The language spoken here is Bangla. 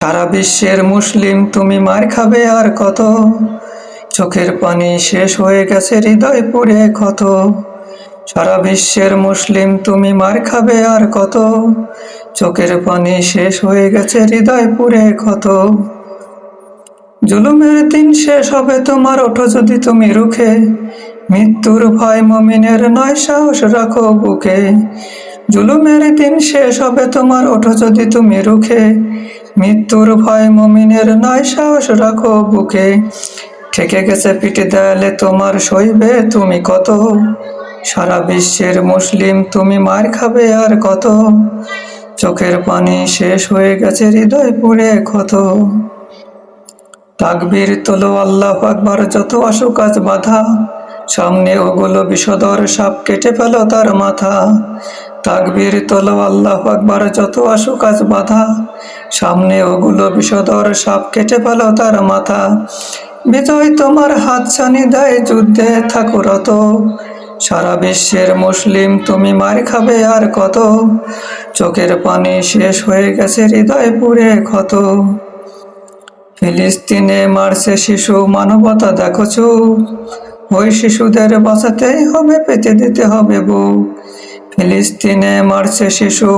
সারা বিশ্বের মুসলিম তুমি মার খাবে আর কত, চোখের পানি শেষ হয়ে গেছে হৃদয় পুড়ে ক্ষত। সারা বিশ্বের মুসলিম তুমি মার খাবে আর কত, চোখের পানি শেষ হয়ে গেছে হৃদয় পুড়ে ক্ষত। জুলুমের দিন শেষ হবে তোমার, ওঠো যদি তুমি রুখে, মৃত্যুর ভয় মুমিনের নয়, সাহস রাখো বুকে। জুলুমের দিন শেষ হবে তোমার, ওঠো যদি তুমি রুখে, মৃত্যুর ভয় মুমিনের নয়, সাহস রাখো বুকে। ঠেকে গেছে পিঠে দেয়ালে তোমার, সইবে তুমি কত, সারা বিশ্বের মুসলিম তুমি মার খাবে আর কত, চোখের পানি শেষ হয়ে গেছে হৃদয় পুড়ে ক্ষত। তাকবীর তোলো আল্লাহু আকবার, যত আসুক আজ বাধা, সামনে ওগুলো বিষধর সাপ, কেটে ফেলো তার মাথা। তাকবীর তোলো আল্লাহু আকবার, যত আসুক আজ বাধা, সামনে ওগুলো বিষধর সাপ, কেটে ফেলো তার মাথা। বিজয় তোমার হাতছানি দেয়, যুদ্ধে থাকো রত, সারা বিশ্বের মুসলিম তুমি মার খাবে আর কত, চোখের পানি শেষ হয়ে গেছে হৃদয় পুড়ে ক্ষত। ফিলিস্তিনে মারছে শিশু, মানবতা দেখো চুপ, ওই শিশুদের বাঁচাতেই হবে, পেতে দিতে হবে বুক। ফিলিস্তিনে মারছে শিশু।